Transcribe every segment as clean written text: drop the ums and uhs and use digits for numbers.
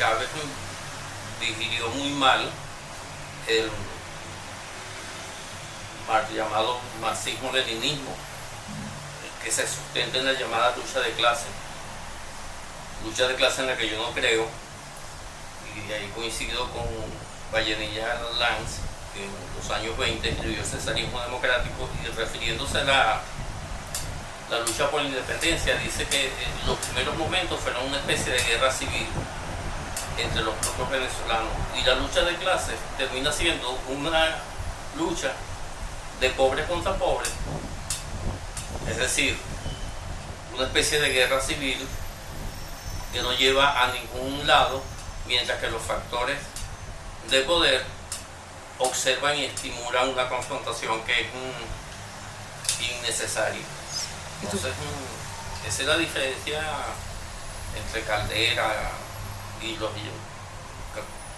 Chávez digirió muy mal el llamado marxismo-leninismo, que se sustenta en la llamada lucha de clase en la que yo no creo, y ahí coincido con Vallenilla Lanz, que en los años 20 escribió el Cesarismo Democrático, y refiriéndose a la lucha por la independencia, dice que los primeros momentos fueron una especie de guerra civil entre los propios venezolanos, y la lucha de clases termina siendo una lucha de pobres contra pobres, es decir, una especie de guerra civil que no lleva a ningún lado, mientras que los factores de poder observan y estimulan una confrontación que es innecesaria. Entonces, esa es la diferencia entre Caldera y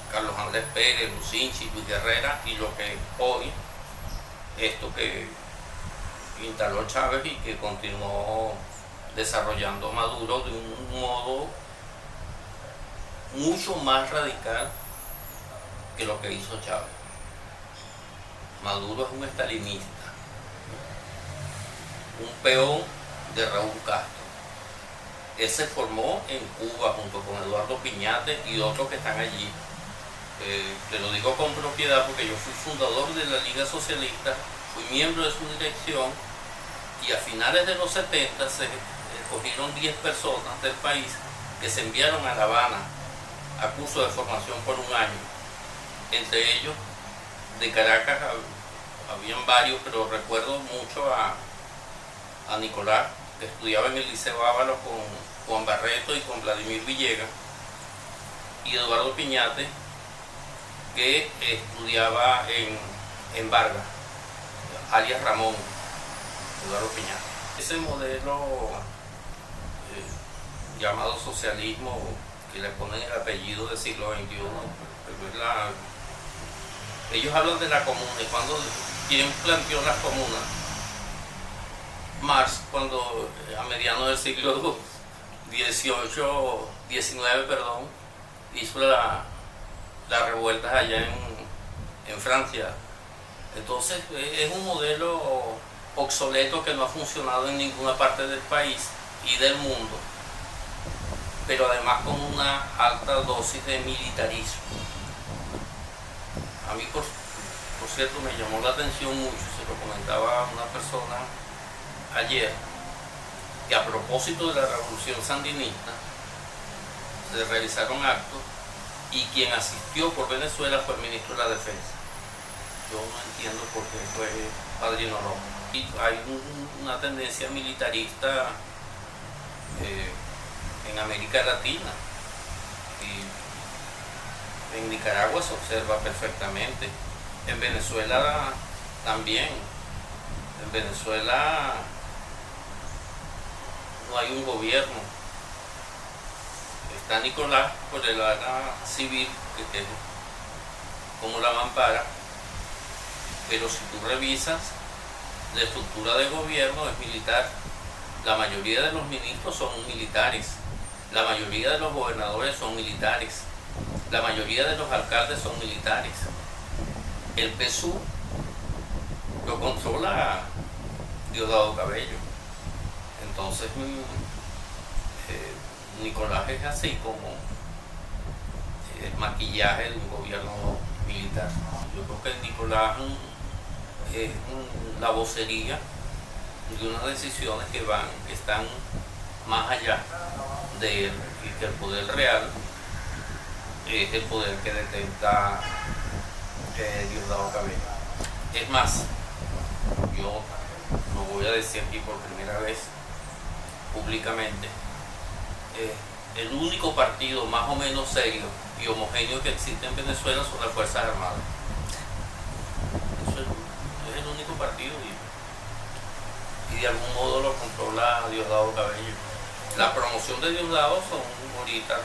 Carlos Andrés Pérez, Lucinchi, Luis Guerrera, y lo que hoy, esto que instaló Chávez y que continuó desarrollando Maduro de un modo mucho más radical que lo que hizo Chávez. Maduro es un estalinista, un peón de Raúl Castro. Él se formó en Cuba junto con Eduardo Piñate y otros que están allí. Te lo digo con propiedad porque yo fui fundador de la Liga Socialista, fui miembro de su dirección, y a finales de los 70 se escogieron 10 personas del país que se enviaron a La Habana a curso de formación por un año. Entre ellos, de Caracas, habían varios, pero recuerdo mucho a Nicolás, que estudiaba en el Liceo Ábalos con Juan Barreto y con Vladimir Villegas, y Eduardo Piñate, que estudiaba en Vargas, alias Ramón, Eduardo Piñate. Ese modelo llamado socialismo, que le ponen el apellido del siglo XXI, ellos hablan de la comuna, y ¿quién planteó las comunas? Marx, cuando a mediados del siglo XIX, hizo las revueltas allá en Francia. Entonces es un modelo obsoleto que no ha funcionado en ninguna parte del país y del mundo, pero además con una alta dosis de militarismo. A mí, por cierto, me llamó la atención mucho, se lo comentaba a una persona ayer, que a propósito de la revolución sandinista se realizaron actos y quien asistió por Venezuela fue el ministro de la Defensa. Yo no entiendo por qué fue Padrino López. Y hay una tendencia militarista en América Latina, y en Nicaragua se observa perfectamente, en Venezuela también. En Venezuela no hay un gobierno, está Nicolás por el ala civil, que es como la mampara, pero si tú revisas, la estructura de gobierno es militar. La mayoría de los ministros son militares, la mayoría de los gobernadores son militares, la mayoría de los alcaldes son militares. El PSUV lo controla Diosdado Cabello. Entonces Nicolás es así como el maquillaje de un gobierno militar. Yo creo que Nicolás es la vocería de unas decisiones que están más allá de él, y que el poder real es el poder que detenta Diosdado Cabello. Es más, yo lo voy a decir aquí por primera vez públicamente, el único partido más o menos serio y homogéneo que existe en Venezuela son las Fuerzas Armadas. Eso es el único partido, y de algún modo lo controla Diosdado Cabello. La promoción de Diosdado son ahorita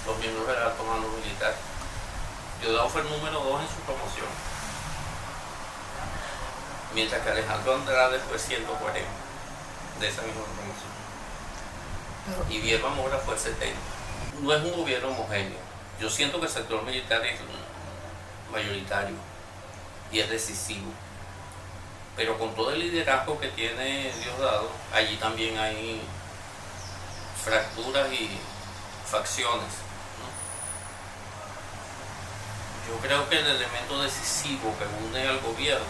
los miembros del alto mando militar. Diosdado fue el número 2 en su promoción, mientras que Alejandro Andrade fue 140 de esa misma promoción, y Vierba Mora fue 70. no es un gobierno homogéneo. Yo siento que el sector militar es mayoritario y es decisivo, pero con todo el liderazgo que tiene Diosdado, allí también hay fracturas y facciones, ¿no? Yo creo que el elemento decisivo que une al gobierno,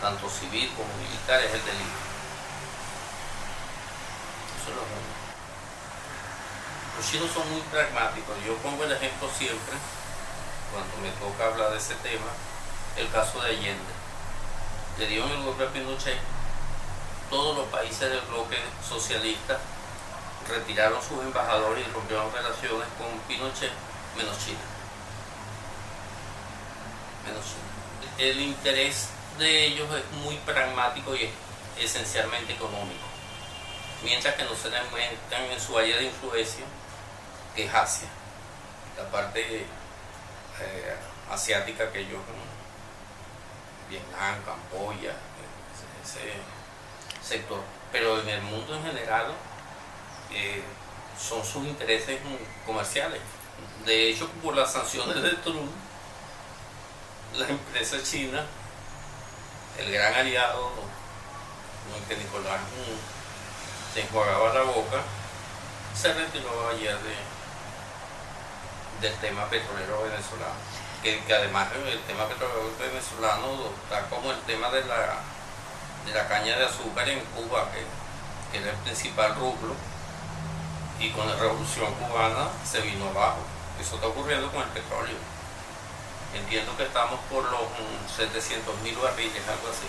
tanto civil como militar, es el delito. Eso es lo único. Los chinos son muy pragmáticos. Yo pongo el ejemplo siempre, cuando me toca hablar de ese tema, el caso de Allende. Le dieron el golpe a Pinochet, todos los países del bloque socialista retiraron sus embajadores y rompieron relaciones con Pinochet, menos China. Menos China. El interés de ellos es muy pragmático y es esencialmente económico, mientras que no se le metan en su área de influencia, que es Asia, la parte asiática que ellos, Vietnam, Camboya, ese sector, pero en el mundo en general son sus intereses comerciales. De hecho, por las sanciones de Trump, la empresa china, el gran aliado con el que Nicolás se enjuagaba la boca, se retiró ayer del tema petrolero venezolano, que además el tema petrolero venezolano está como el tema de la caña de azúcar en Cuba, que era el principal rublo, y con la revolución cubana se vino abajo. Eso está ocurriendo con el petróleo. Entiendo que estamos por los 700.000 barriles, algo así.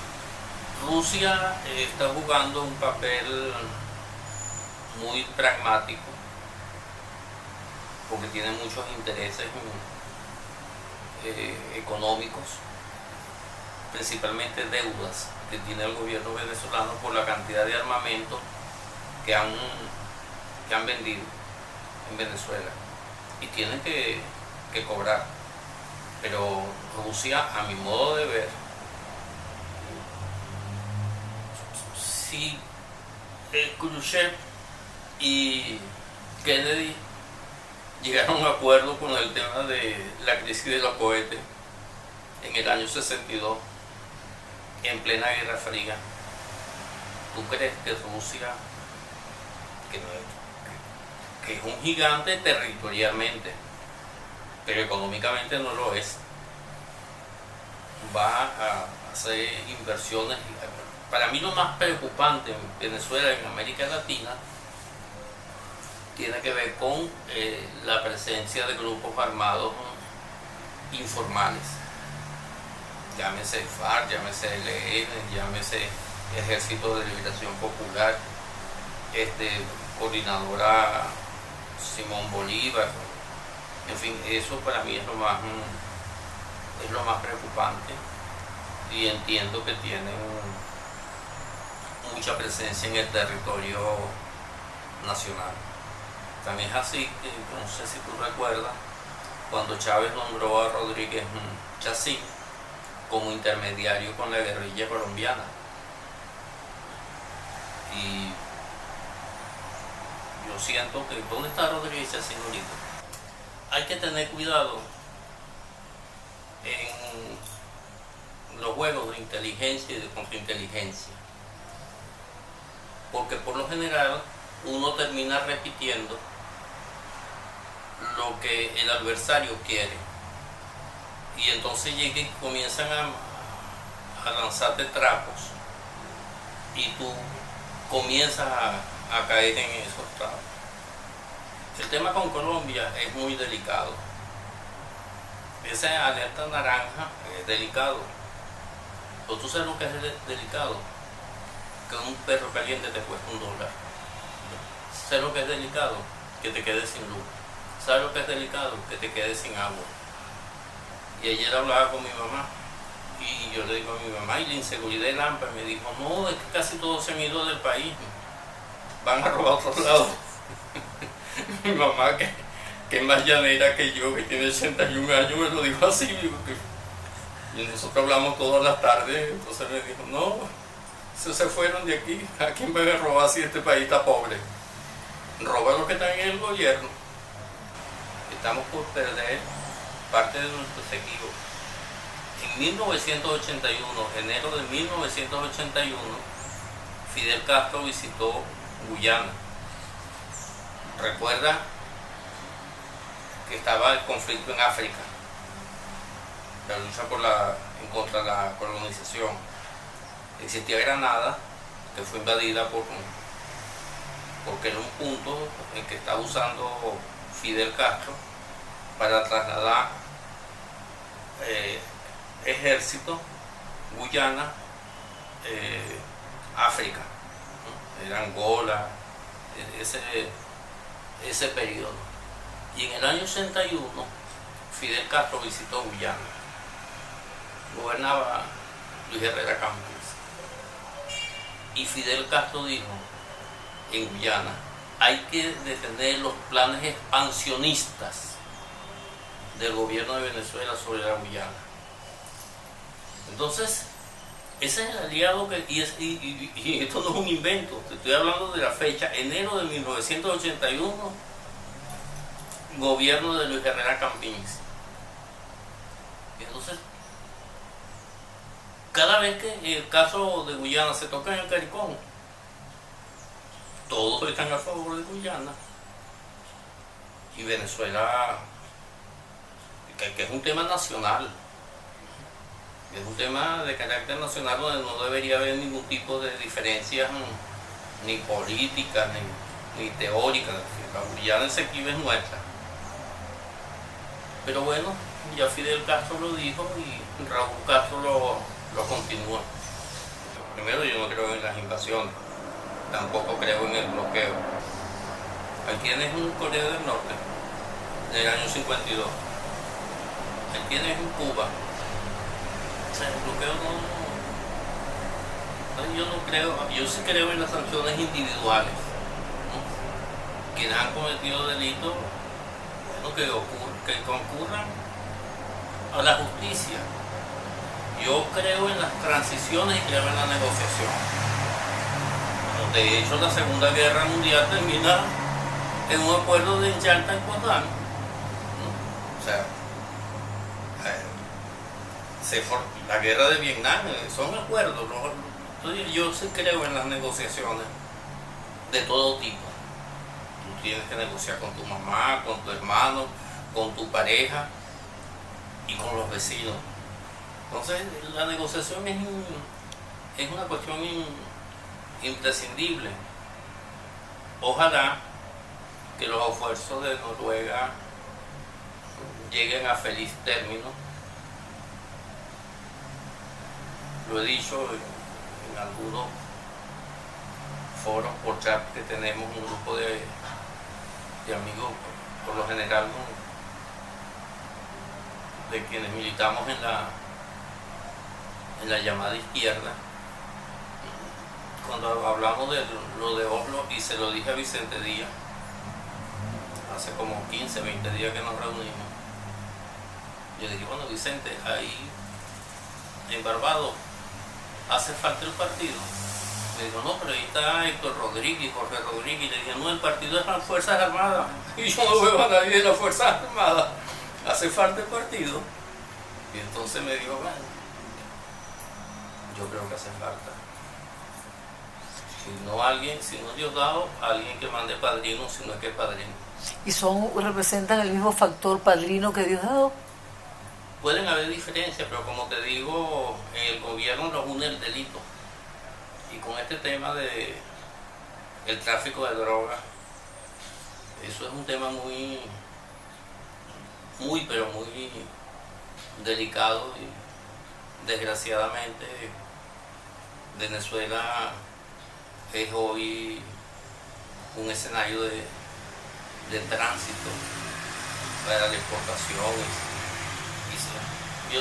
Rusia está jugando un papel muy pragmático, porque tiene muchos intereses económicos, principalmente deudas que tiene el gobierno venezolano por la cantidad de armamento que han vendido en Venezuela, y tienen que cobrar. Pero Rusia, a mi modo de ver, si Khrushchev y Kennedy llegaron a un acuerdo con el tema de la crisis de los cohetes en el año 62, en plena Guerra Fría, ¿tú crees que Rusia, que es un gigante territorialmente, pero económicamente no lo es, va a hacer inversiones? Para mí lo más preocupante en Venezuela, en América Latina, tiene que ver con la presencia de grupos armados informales, llámese FARC, llámese ELN, llámese Ejército de Liberación Popular, coordinadora Simón Bolívar. En fin, eso para mí es lo más preocupante, y entiendo que tienen mucha presencia en el territorio nacional. También es así que, no sé si tú recuerdas, cuando Chávez nombró a Rodríguez Chacín como intermediario con la guerrilla colombiana, y yo siento que, ¿dónde está Rodríguez Chacín ahorita? Hay que tener cuidado en los juegos de inteligencia y de contrainteligencia, porque por lo general uno termina repitiendo lo que el adversario quiere, y entonces llegan y comienzan a lanzarte trapos, y tú comienzas a caer en esos trapos. El tema con Colombia es muy delicado. Esa alerta naranja es delicado. Pero tú sabes lo que es delicado, que un perro caliente te cuesta $1. ¿Sabes lo que es delicado? Que te quedes sin luz. ¿Sabes lo que es delicado? Que te quedes sin agua. Y ayer hablaba con mi mamá, y yo le digo a mi mamá, y la inseguridad del AMPA, me dijo, no, es que casi todos se han ido del país, van a robar a otro lado. Mi mamá, que es más llanera que yo, que tiene 81 años, me lo dijo así. Y nosotros hablamos todas las tardes, entonces me dijo, no, se fueron de aquí, ¿a quién van a robar si este país está pobre? Roba los que están en el gobierno. estamos por perder parte de nuestros equipos. En 1981, enero de 1981, Fidel Castro visitó Guyana. Recuerda que estaba el conflicto en África, la lucha en contra de la colonización. Existía Granada, que fue invadida porque era un punto en que estaba usando Fidel Castro para trasladar ejército, Guyana, África, ¿no? Era Angola, ese periodo. Y en el año 81, Fidel Castro visitó Guyana. Gobernaba Luis Herrera Campins. Y Fidel Castro dijo en Guyana: hay que detener los planes expansionistas del gobierno de Venezuela sobre la Guyana. Entonces, ese es el aliado y esto no es un invento, te estoy hablando de la fecha, enero de 1981, gobierno de Luis Herrera Campins. Y entonces, cada vez que el caso de Guyana se toca en el CARICOM, todos están a favor de Guyana. Y Venezuela, que es un tema nacional, es un tema de carácter nacional donde no debería haber ningún tipo de diferencias ni políticas ni teóricas. La Guyana Esequiba es nuestra. Pero bueno, ya Fidel Castro lo dijo y Raúl Castro lo continúa. Primero, yo no creo en las invasiones, tampoco creo en el bloqueo. Aquí tienes un Corea del Norte del año 52, aquí tienes un Cuba. O sea, el bloqueo yo no creo, yo sí creo en las sanciones individuales, ¿no? Quienes han cometido delitos, bueno, que concurran a la justicia. Yo creo en las transiciones y creo en la negociación. De hecho, la Segunda Guerra Mundial termina en un acuerdo de Yalta y Potsdam, ¿no? O sea, la guerra de Vietnam son acuerdos, ¿no? Entonces, yo sí creo en las negociaciones de todo tipo. Tú tienes que negociar con tu mamá, con tu hermano, con tu pareja y con los vecinos. Entonces, la negociación es una cuestión imprescindible. Ojalá que los esfuerzos de Noruega lleguen a feliz término. Lo he dicho en algunos foros por chat que tenemos, un grupo de amigos, por lo general, de quienes militamos en la llamada izquierda. Cuando hablamos de lo de Oslo, y se lo dije a Vicente Díaz hace como 15, 20 días que nos reunimos, yo dije: bueno, Vicente, ahí en Barbados hace falta el partido. Me dijo: no, pero ahí está Héctor Rodríguez, Jorge Rodríguez. Y le dije: no, el partido es las Fuerzas Armadas. Y yo no veo a nadie de las Fuerzas Armadas. Hace falta el partido. Y entonces me dijo: bueno, yo creo que hace falta. Si no Diosdado, alguien que mande padrino, si no es que es padrino. ¿Y representan el mismo factor padrino que Diosdado? Pueden haber diferencias, pero como te digo, en el gobierno nos une el delito. Y con este tema de el tráfico de drogas, eso es un tema muy delicado, y desgraciadamente Venezuela es hoy un escenario de tránsito para la exportación.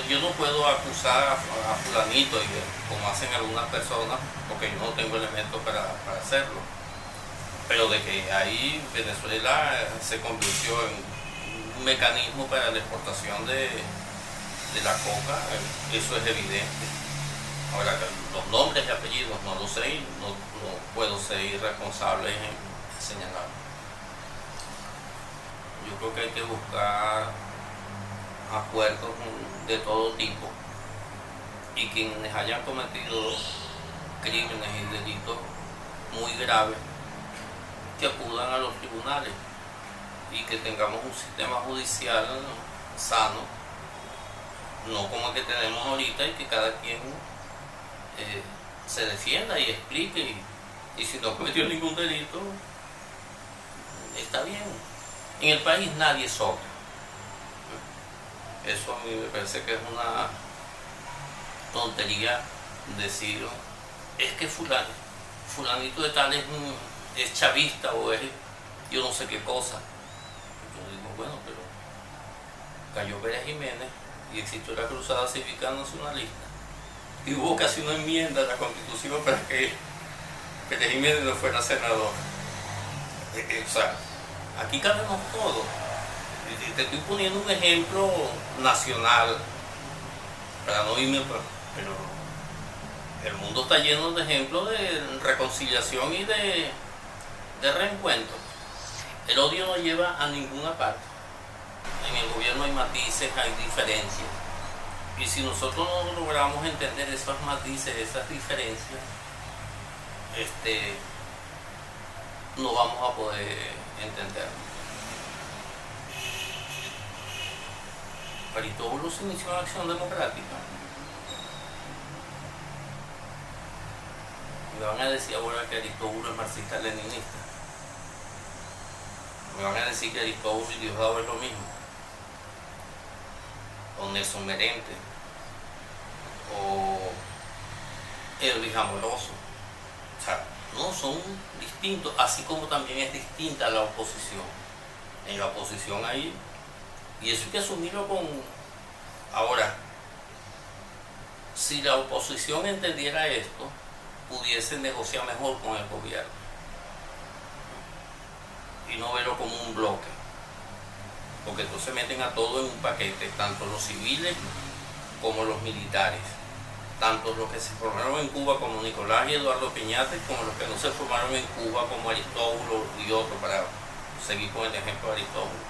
Yo no puedo acusar a fulanito, como hacen algunas personas, porque yo no tengo elementos para hacerlo. Pero de que ahí Venezuela se convirtió en un mecanismo para la exportación de la coca, eso es evidente. Ahora, los nombres y apellidos no lo sé, y no puedo ser irresponsable en señalar. yo creo que hay que buscar acuerdos de todo tipo, y quienes hayan cometido crímenes y delitos muy graves, que acudan a los tribunales y que tengamos un sistema judicial sano, no como el que tenemos ahorita, y que cada quien se defienda y explique, y si no cometió ningún delito, está bien. En el país nadie sobra. Eso a mí me parece que es una tontería decir, es que fulanito de tal es chavista o es yo no sé qué cosa. Yo digo, bueno, pero cayó Pérez Jiménez y existió la Cruzada Cívica Nacionalista y hubo casi una enmienda a la Constitución para que Pérez Jiménez no fuera senador. O sea, aquí cabemos todos. Te estoy poniendo un ejemplo nacional para no irme, pero el mundo está lleno de ejemplos de reconciliación y de reencuentro. El odio no lleva a ninguna parte. En el gobierno hay matices, hay diferencias, y si nosotros no logramos entender esos matices, esas diferencias, no vamos a poder entenderlo. Aristóbulo se inició en la Acción Democrática. Me van a decir ahora que Aristóbulo es marxista-leninista. Me van a decir que Aristóbulo y Diosdado es lo mismo. O Nelson Merente. O Elvis Amoroso. O sea, no, son distintos, así como también es distinta la oposición. En la oposición hay, y eso hay que asumirlo con... Ahora, si la oposición entendiera esto, pudiese negociar mejor con el gobierno y no verlo como un bloque, porque entonces meten a todo en un paquete, tanto los civiles como los militares, tanto los que se formaron en Cuba como Nicolás y Eduardo Piñate, como los que no se formaron en Cuba como Aristóbulo y otros, para seguir con el ejemplo de Aristóbulo.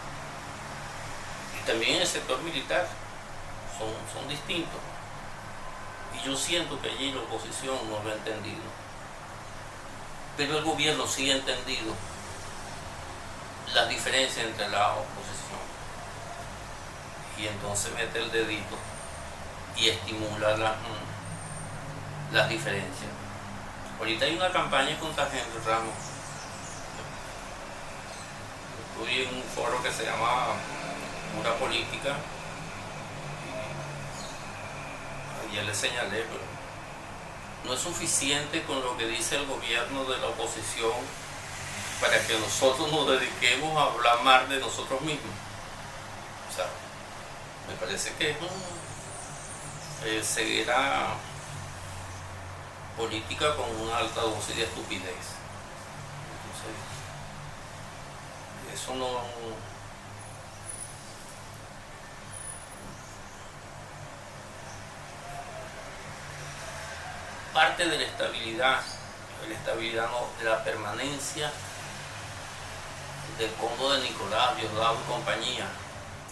Y también en el sector militar son distintos. Y yo siento que allí la oposición no lo ha entendido. Pero el gobierno sí ha entendido las diferencias entre la oposición. Y entonces mete el dedito y estimula las diferencias. Ahorita hay una campaña contra Henry Ramos. Estoy en un foro que se llama Pura Política. Ya le señalé, pero no es suficiente con lo que dice el gobierno de la oposición para que nosotros nos dediquemos a hablar mal de nosotros mismos. O sea, me parece que es ceguera política con una alta dosis de estupidez. Entonces, eso no... Parte de la estabilidad no, de la permanencia del combo de Nicolás, Diosdado y compañía,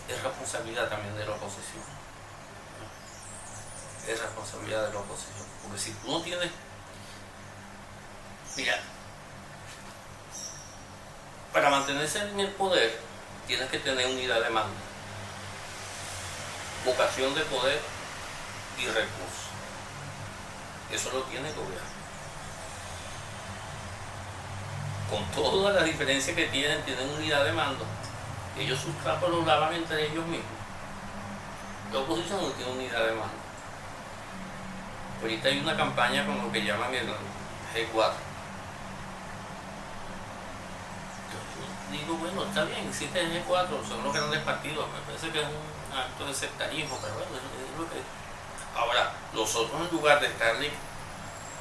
es responsabilidad también de la oposición. Es responsabilidad de la oposición. Porque si tú no tienes... Mira, para mantenerse en el poder, tienes que tener unidad de mando, vocación de poder y recursos. Eso lo tiene el gobierno. Con todas las diferencias que tienen unidad de mando. Ellos sus trapos los lavan entre ellos mismos. La oposición no tiene unidad de mando. Ahorita hay una campaña con lo que llaman el G4. Yo digo, bueno, está bien, existe el G4, son los grandes partidos. Me parece que es un acto de sectarismo, pero bueno, es lo que... Ahora, los otros, en lugar de estarle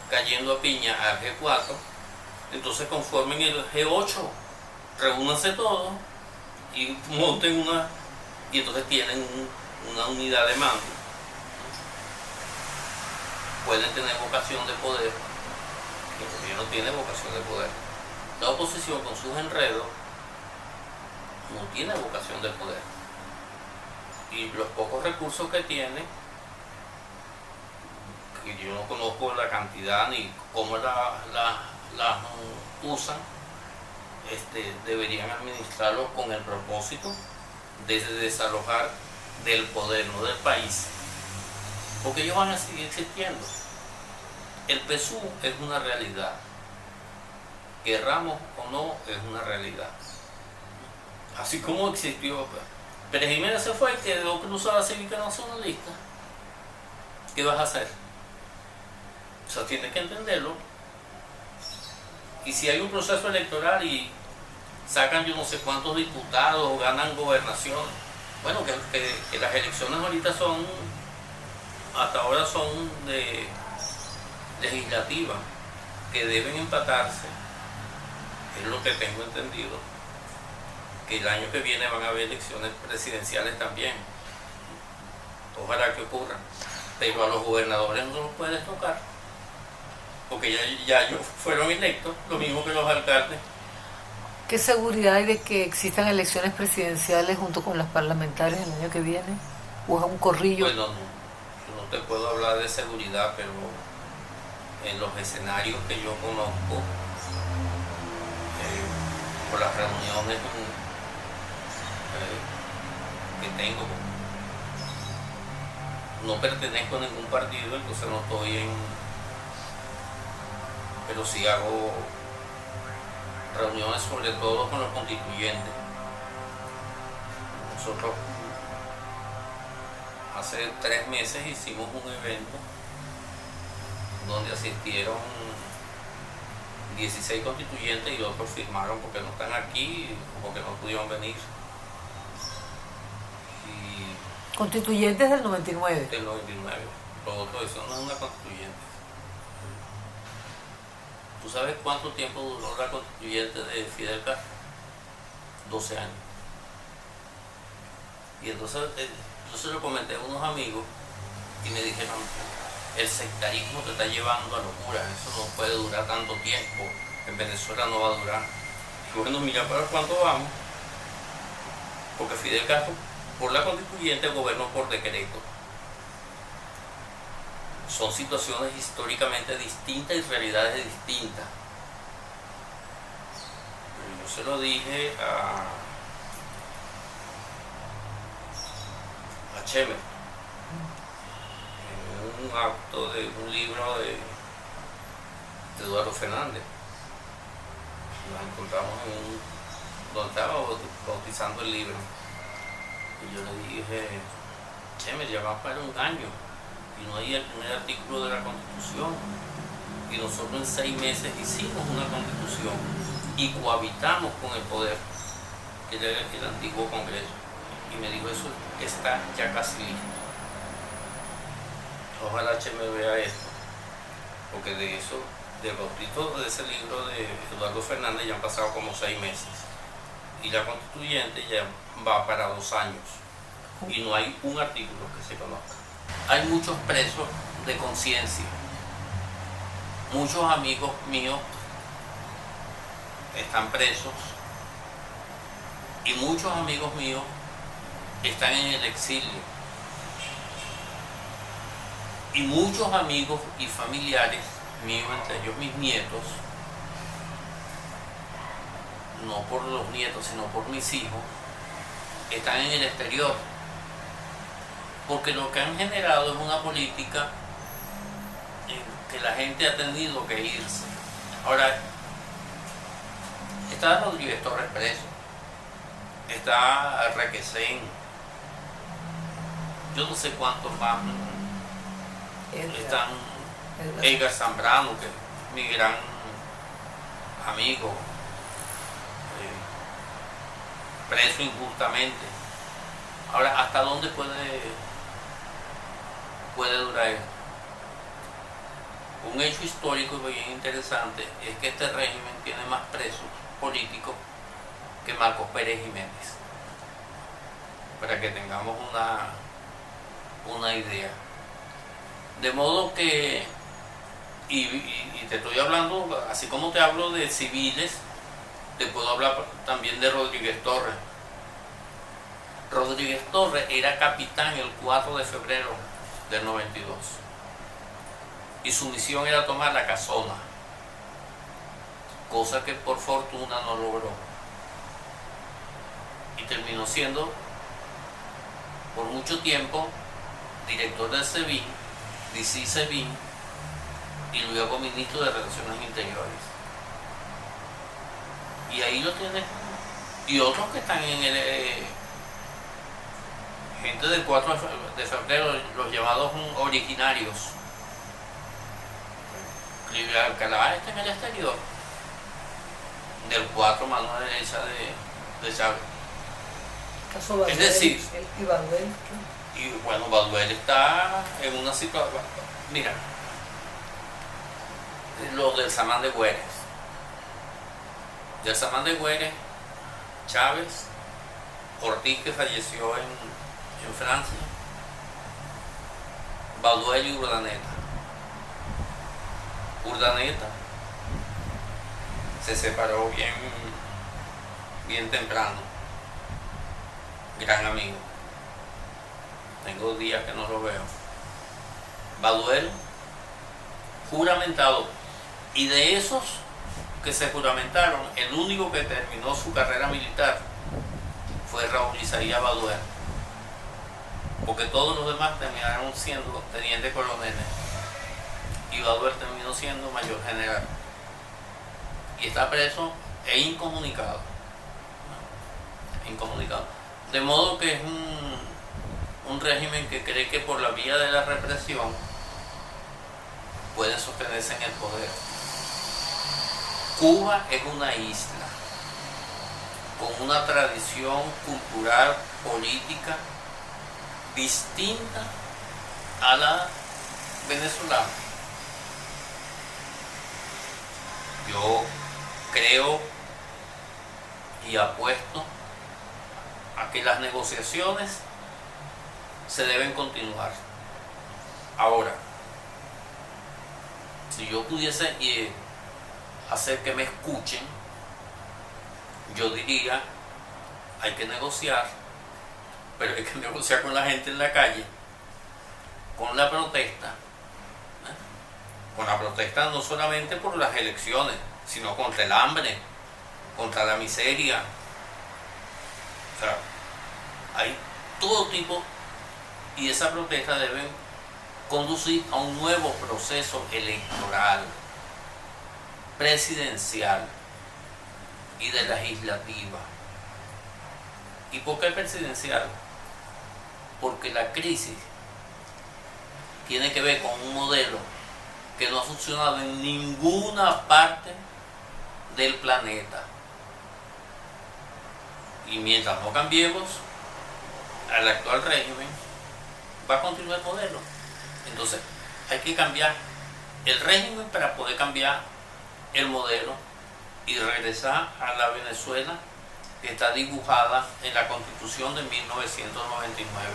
cayendo a piña al G4, entonces conformen el G8, reúnanse todos y monten una, y entonces tienen una unidad de mando. Pueden tener vocación de poder, el gobierno tiene vocación de poder. La oposición con sus enredos no tiene vocación de poder. Y los pocos recursos que tiene, que yo no conozco la cantidad ni cómo las usan, deberían administrarlo con el propósito de desalojar del poder, no del país, porque ellos van a seguir existiendo. El PSUV es una realidad, querramos o no, es una realidad. Así como existió Pérez Jiménez, se fue y quedó cruzada la Cívica Nacionalista. ¿Qué vas a hacer? O sea, tienes que entenderlo. Y si hay un proceso electoral y sacan yo no sé cuántos diputados o ganan gobernaciones, bueno, que las elecciones ahorita son, hasta ahora son de legislativas, que deben empatarse, es lo que tengo entendido, que el año que viene van a haber elecciones presidenciales también. Ojalá que ocurra, pero a los gobernadores no los puedes tocar, porque ya ellos fueron electos, lo mismo que los alcaldes. ¿Qué seguridad hay de que existan elecciones presidenciales junto con las parlamentarias el año que viene? ¿O es un corrillo? Bueno, no te puedo hablar de seguridad, pero en los escenarios que yo conozco, por las reuniones que tengo, no pertenezco a ningún partido, entonces no estoy pero sí hago reuniones sobre todo con los constituyentes. Nosotros hace 3 meses hicimos un evento donde asistieron 16 constituyentes y otros firmaron porque no están aquí o porque no pudieron venir. Y constituyentes del 99. del 99. Lo otro, eso no es una constituyente. ¿Tú sabes cuánto tiempo duró la constituyente de Fidel Castro? 12 años. Y entonces yo se lo comenté a unos amigos y me dijeron, el sectarismo te está llevando a locura, eso no puede durar tanto tiempo, en Venezuela no va a durar. Y bueno, mira para cuánto vamos, porque Fidel Castro por la constituyente gobernó por decreto. Son situaciones históricamente distintas y realidades distintas. Yo se lo dije a Chemer en un acto de un libro de Eduardo Fernández. Nos encontramos donde estaba bautizando el libro. Y yo le dije, Chemer, ya va para un año y no hay el primer artículo de la Constitución, y nosotros en 6 meses hicimos una Constitución y cohabitamos con el poder, que era el antiguo Congreso, y me dijo, eso está ya casi listo. Ojalá me vea esto, porque de eso, del bautizo de ese libro de Eduardo Fernández ya han pasado como 6 meses, y la constituyente ya va para 2 años, y no hay un artículo que se conozca. Hay muchos presos de conciencia. Muchos amigos míos están presos y muchos amigos míos están en el exilio. Y muchos amigos y familiares míos, entre ellos mis nietos, no por los nietos, sino por mis hijos, están en el exterior. Porque lo que han generado es una política en que la gente ha tenido que irse. Ahora, está Rodríguez Torres preso, está Requesén, yo no sé cuántos más están, Edgar Zambrano, que es mi gran amigo, preso injustamente. Ahora, ¿hasta dónde puede durar esto? Un hecho histórico y bien interesante es que este régimen tiene más presos políticos que Marcos Pérez Jiménez, para que tengamos una idea. De modo que, y te estoy hablando, así como te hablo de civiles, te puedo hablar también de Rodríguez Torres, Rodríguez Torres era capitán el 4 de febrero del 92 y su misión era tomar la Casona, cosa que por fortuna no logró, y terminó siendo por mucho tiempo director del SEBIN, DICI-SEBIN, y luego ministro de Relaciones Interiores. Y ahí lo tienes. Y otros que están en el gente del 4 de febrero, los llamados originarios. Alcalá está en el exterior. Del 4, mano derecha de Chávez. Es decir, y bueno, Baduel está en una situación. Mira, lo del Samán de Güeres. Del Samán de Güeres, Chávez, Ortiz, que falleció en Francia, Baduel y Urdaneta. Urdaneta se separó bien temprano. Gran amigo. Tengo días que no lo veo. Baduel, juramentado. Y de esos que se juramentaron, el único que terminó su carrera militar fue Raúl Isaías Baduel. Porque todos los demás terminaron siendo teniente coroneles. Y Baduel terminó siendo mayor general. Y está preso e incomunicado. De modo que es un régimen que cree que por la vía de la represión pueden sostenerse en el poder. Cuba es una isla con una tradición cultural, política distinta a la venezolana. Yo creo y apuesto a que las negociaciones se deben continuar. Ahora, si yo pudiese hacer que me escuchen, yo diría, hay que negociar, pero hay que negociar con la gente en la calle, con la protesta, con la protesta no solamente por las elecciones, sino contra el hambre, contra la miseria. O sea, hay todo tipo, y esa protesta debe conducir a un nuevo proceso electoral, presidencial y de legislativa. ¿Y por qué presidencial? Porque la crisis tiene que ver con un modelo que no ha funcionado en ninguna parte del planeta. Y mientras no cambiemos al actual régimen, va a continuar el modelo. Entonces, hay que cambiar el régimen para poder cambiar el modelo y regresar a la Venezuela que está dibujada en la Constitución de 1999.